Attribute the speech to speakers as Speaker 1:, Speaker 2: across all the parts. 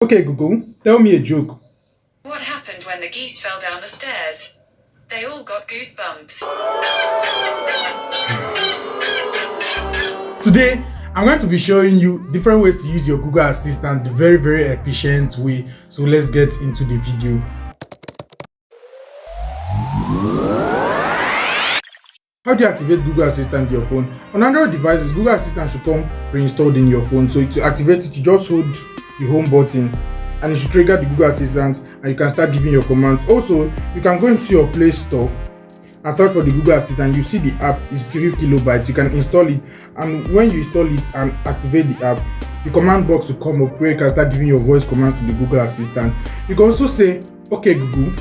Speaker 1: Okay, Google, tell me a joke.
Speaker 2: What happened when the geese fell down the stairs? They all got goosebumps.
Speaker 1: Today, I'm going to be showing you different ways to use your Google Assistant the very, very efficient way. So let's get into the video. How do you activate Google Assistant on your phone? On Android devices, Google Assistant should come pre-installed in your phone. So to activate it, you just hold the home button and it should trigger the Google Assistant and you can start giving your commands. Also, you can go into your Play Store and search for the Google Assistant. You see the app is few kilobytes. You can install it, and when you install it and activate the app, the command box will come up where you can start giving your voice commands to the Google Assistant. You can also say, "Okay, Google,"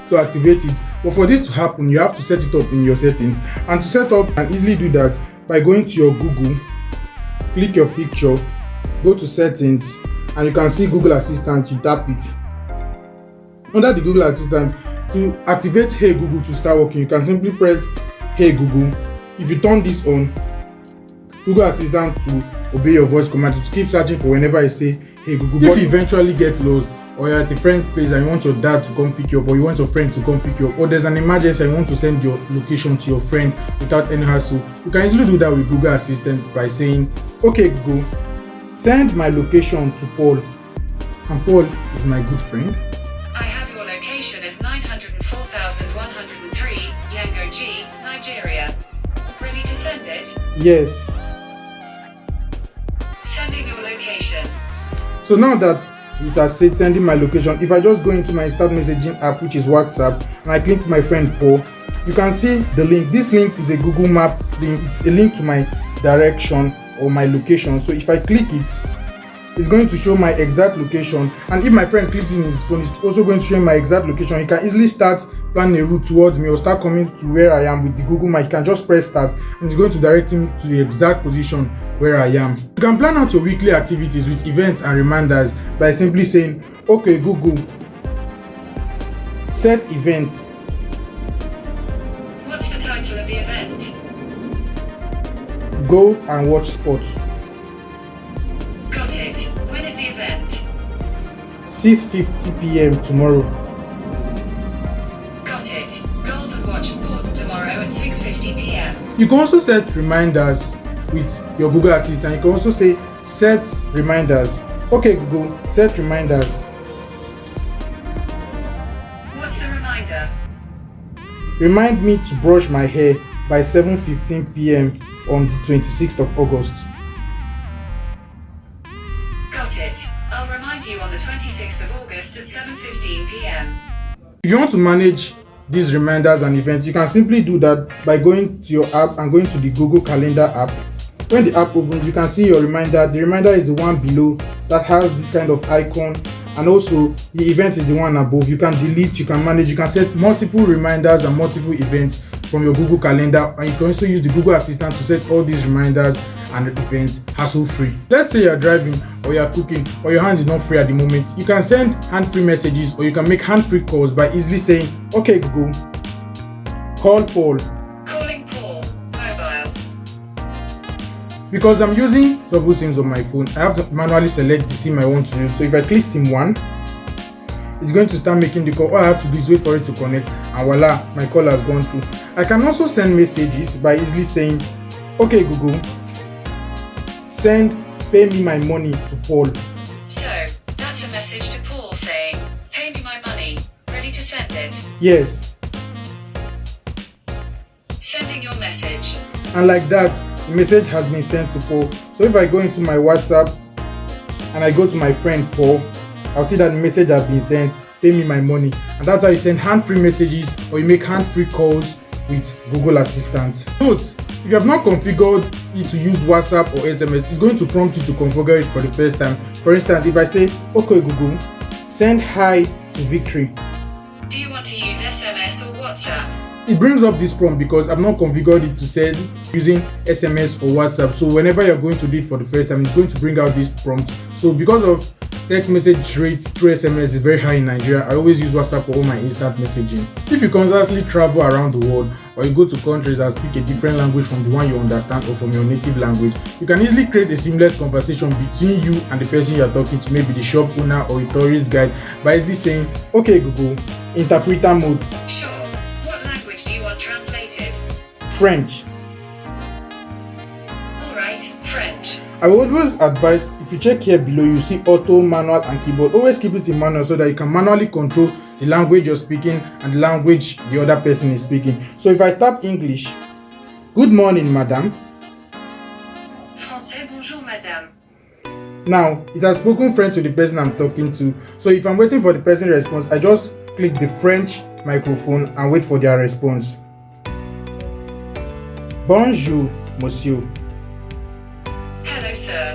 Speaker 1: to activate it. But for this to happen, you have to set it up in your settings. And to set up, you can easily do that by going to your Google, click your picture, go to settings, and you can see Google Assistant. You tap it. Under the Google Assistant, to activate Hey Google to start working, you can simply press Hey Google. If you turn this on, Google Assistant to obey your voice command, to keep searching for whenever I say Hey Google. If you eventually get lost, or you're at a friend's place and you want your dad to come pick you up, or you want your friend to come pick you up, or there's an emergency and you want to send your location to your friend without any hassle, you can easily do that with Google Assistant by saying, "Okay Google, send my location to Paul." And Paul is my good friend.
Speaker 2: I have your location as 904,103 Yango G, Nigeria. Ready to send it?
Speaker 1: Yes.
Speaker 2: Sending your location.
Speaker 1: So now that it has said sending my location, if I just go into my instant messaging app, which is WhatsApp, and I click my friend Paul, you can see the link. This link is a Google Map link. It's a link to my direction or my location. So if I click it, it's going to show my exact location. And if my friend clicks in his phone, it's also going to show my exact location. You can easily start planning a route towards me or start coming to where I am with the Google Map. You can just press start and it's going to direct him to the exact position where I am. You can plan out your weekly activities with events and reminders by simply saying, "Okay Google, set events."
Speaker 2: What's the title of the event?
Speaker 1: Go and watch sports.
Speaker 2: Got it. When is the event?
Speaker 1: 6:50 p.m. tomorrow.
Speaker 2: Got it. Go to watch sports tomorrow at 6:50 p.m.
Speaker 1: You can also set reminders with your Google Assistant. You can also say set reminders. "Okay Google, set reminders."
Speaker 2: What's the reminder?
Speaker 1: Remind me to brush my hair by 7:15 p.m. on the 26th of August.
Speaker 2: Got it. I'll remind you on the 26th of August at 7:15 p.m.
Speaker 1: If you want to manage these reminders and events, you can simply do that by going to your app and going to the Google Calendar app. When the app opens, you can see your reminder. The reminder is the one below that has this kind of icon, and also the event is the one above. You can delete, you can manage, you can set multiple reminders and multiple events from your Google Calendar, and you can also use the Google Assistant to set all these reminders and events hassle-free. Let's say you're driving or you're cooking or your hand is not free at the moment. You can send hand-free messages or you can make hand-free calls by easily saying, "Okay Google, call Paul."
Speaker 2: Calling Paul. Mobile.
Speaker 1: Because I'm using double SIMs on my phone, I have to manually select the SIM I want to use. So if I click SIM 1, it's going to start making the call. All I have to do is wait for it to connect, and voila, my call has gone through. I can also send messages by easily saying, "Okay Google, send pay me my money to Paul."
Speaker 2: So, that's a message to Paul saying, "Pay me my money. Ready to send it?"
Speaker 1: Yes.
Speaker 2: Sending your message.
Speaker 1: And like that, the message has been sent to Paul. So if I go into my WhatsApp and I go to my friend Paul, I'll see that the message has been sent, "Pay me my money." And that's how you send hand-free messages or you make hand-free calls with Google Assistant. Note, if you have not configured it to use WhatsApp or SMS, it's going to prompt you to configure it for the first time. For instance, if I say, "Okay Google, send hi to Victory,"
Speaker 2: Do you want to use SMS or WhatsApp?
Speaker 1: it brings up this prompt because I've not configured it to send using SMS or WhatsApp. So whenever you're going to do it for the first time, it's going to bring out this prompt. So because of text message rate through SMS is very high in Nigeria. I always use WhatsApp for all my instant messaging. If you constantly travel around the world or you go to countries that speak a different language from the one you understand or from your native language, you can easily create a seamless conversation between you and the person you are talking to, maybe the shop owner or a tourist guide, by easily saying, "Okay Google, interpreter mode."
Speaker 2: Sure. What language do you want translated?
Speaker 1: French.
Speaker 2: Alright, French.
Speaker 1: I will always advise, if you check here below, you see auto, manual and keyboard. Always keep it in manual so that you can manually control the language you're speaking and the language the other person is speaking. So if I tap English, "Good morning, madam."
Speaker 2: Français, bonjour madame.
Speaker 1: Now, it has spoken French to the person I'm talking to. So if I'm waiting for the person's response, I just click the French microphone and wait for their response. "Bonjour, monsieur."
Speaker 2: Hello sir.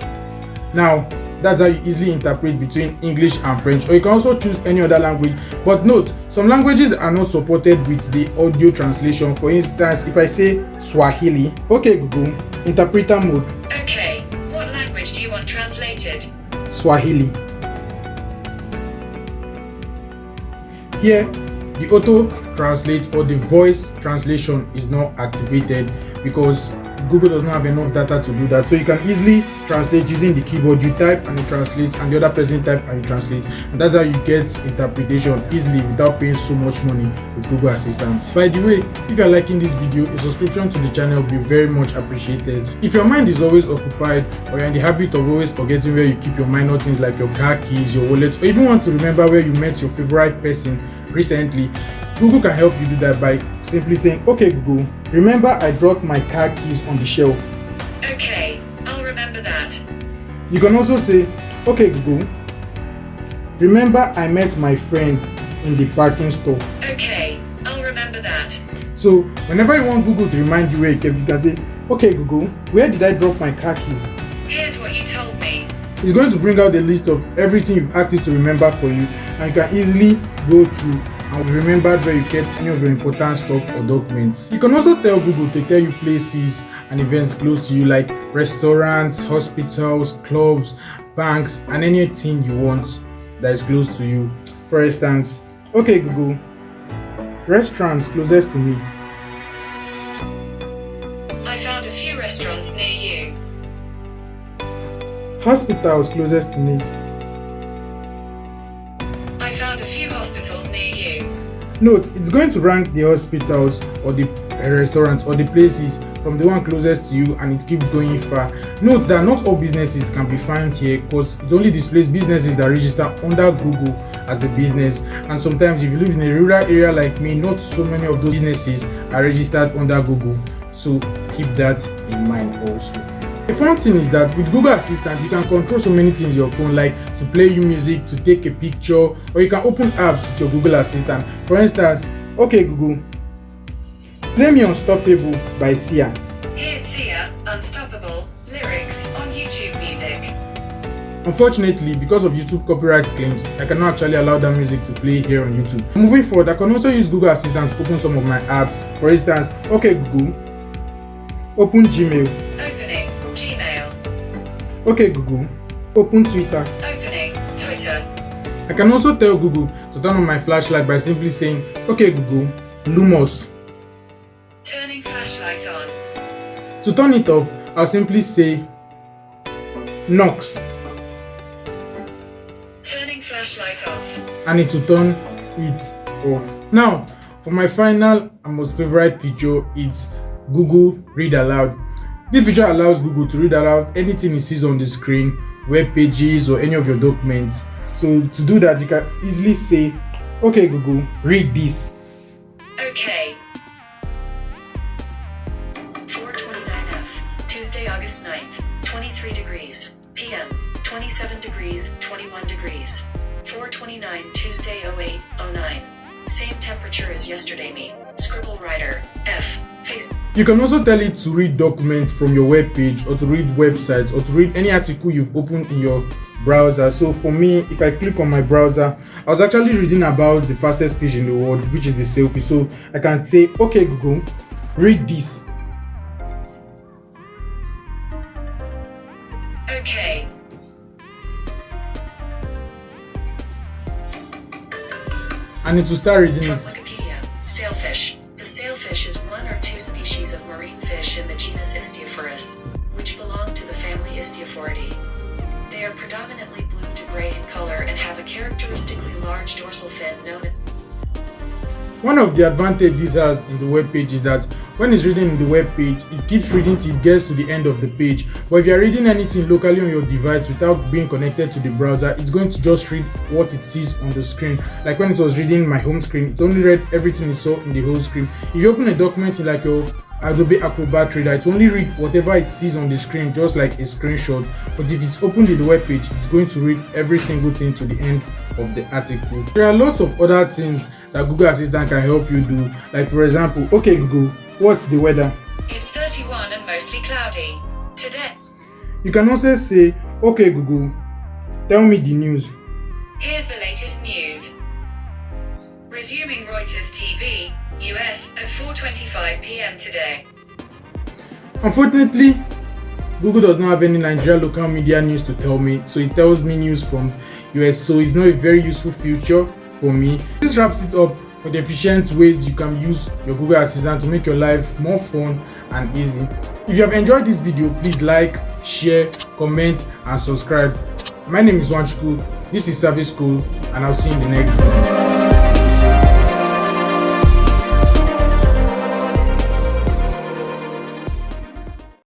Speaker 1: Now, that's how you easily interpret between English and French, or you can also choose any other language. But note, some languages are not supported with the audio translation. For instance, if I say Swahili, "Okay Google, interpreter mode."
Speaker 2: Okay, what language do you want translated?
Speaker 1: Swahili. Here, the auto translate or the voice translation is not activated because Google does not have enough data to do that. So you can easily translate using the keyboard. You type and it translates, and the other person type and it translates. And that's how you get interpretation easily without paying so much money with Google Assistant. By the way, if you're liking this video, a subscription to the channel will be very much appreciated. If your mind is always occupied or you're in the habit of always forgetting where you keep your minor things like your car keys, your wallet, or even want to remember where you met your favorite person recently, Google can help you do that by simply saying, "Okay Google, remember I dropped my car keys on the shelf."
Speaker 2: Okay, I'll remember that.
Speaker 1: You can also say, "Okay Google, remember I met my friend in the parking store."
Speaker 2: Okay, I'll remember that.
Speaker 1: So whenever you want Google to remind you where you kept, you can say, "Okay Google, where did I drop my car keys?"
Speaker 2: Here's what you told me.
Speaker 1: It's going to bring out a list of everything you've asked it to remember for you, and you can easily go through and remember where you kept any of your important stuff or documents. You can also tell Google to tell you places and events close to you, like restaurants, hospitals, clubs, banks, and anything you want that is close to you. For instance, "Okay Google, restaurants closest to me."
Speaker 2: I found a few restaurants near you.
Speaker 1: "Hospitals closest to me."
Speaker 2: I found a few hospitals near you.
Speaker 1: Note, it's going to rank the hospitals or the restaurants or the places from the one closest to you, and it keeps going far. Note that not all businesses can be found here because it only displays businesses that register under Google as a business, and sometimes if you live in a rural area like me, not so many of those businesses are registered under Google, so keep that in mind also. The fun thing is that with Google Assistant, you can control so many things on your phone, like to play you music, to take a picture, or you can open apps with your Google Assistant. For instance, "Okay Google, play me Unstoppable by Sia."
Speaker 2: Here's Sia, Unstoppable, lyrics on YouTube Music.
Speaker 1: Unfortunately, because of YouTube copyright claims, I cannot actually allow that music to play here on YouTube. Moving forward, I can also use Google Assistant to open some of my apps. For instance, "Okay Google, open Gmail."
Speaker 2: Opening Gmail.
Speaker 1: "Okay Google, open Twitter."
Speaker 2: Opening Twitter.
Speaker 1: I can also tell Google to turn on my flashlight by simply saying, "Okay Google, Lumos."
Speaker 2: Turning flashlight on.
Speaker 1: To turn it off, I'll simply say, "Knox,"
Speaker 2: Turning flashlight off.
Speaker 1: and it will turn it off. Now, for my final and most favorite feature, it's Google Read Aloud. This feature allows Google to read aloud anything it sees on the screen, web pages, or any of your documents. So to do that, you can easily say, "Okay Google, read this."
Speaker 2: Okay. 429F, Tuesday, August 9th, 23 degrees, PM, 27 degrees, 21 degrees. 429 Tuesday 0809. Same temperature as yesterday me. Scribble writer, F, Facebook.
Speaker 1: You can also tell it to read documents from your web page, or to read websites, or to read any article you've opened in your browser. So for me, if I click on my browser, I was actually reading about the fastest fish in the world, which is the selfie. So I can say, "Okay Google, read this."
Speaker 2: Okay.
Speaker 1: and it will start reading
Speaker 2: From
Speaker 1: it.
Speaker 2: Wikipedia, sailfish. The sailfish is one or two species of marine fish in the genus Istiophorus, which belong to the family Istiophoridae. They are predominantly blue to gray in color and have a characteristically large dorsal fin known as.
Speaker 1: One of the advantages this has in the web page is that when it's reading in the web page, it keeps reading till it gets to the end of the page. But if you're reading anything locally on your device without being connected to the browser, it's going to just read what it sees on the screen. Like when it was reading my home screen, it only read everything it saw in the whole screen. If you open a document in like your Adobe Acrobat Reader, it only read whatever it sees on the screen, just like a screenshot. But if it's opened in the web page, it's going to read every single thing to the end of the article. There are lots of other things that Google Assistant can help you do. Like for example, okay Google, what's the weather?
Speaker 2: It's 31 and mostly cloudy. Today.
Speaker 1: You can also say, okay Google, tell me the news.
Speaker 2: Here's the latest news. Resuming Reuters TV, US at 4:25 p.m. today.
Speaker 1: Unfortunately, Google does not have any Nigeria local media news to tell me, so it tells me news from US, so it's not a very useful feature for me. This wraps it up for the efficient ways you can use your Google Assistant to make your life more fun and easy. If you have enjoyed this video, please like, share, comment and subscribe. My name is Nwachukwu, this is Service School, and I'll see you in the next video.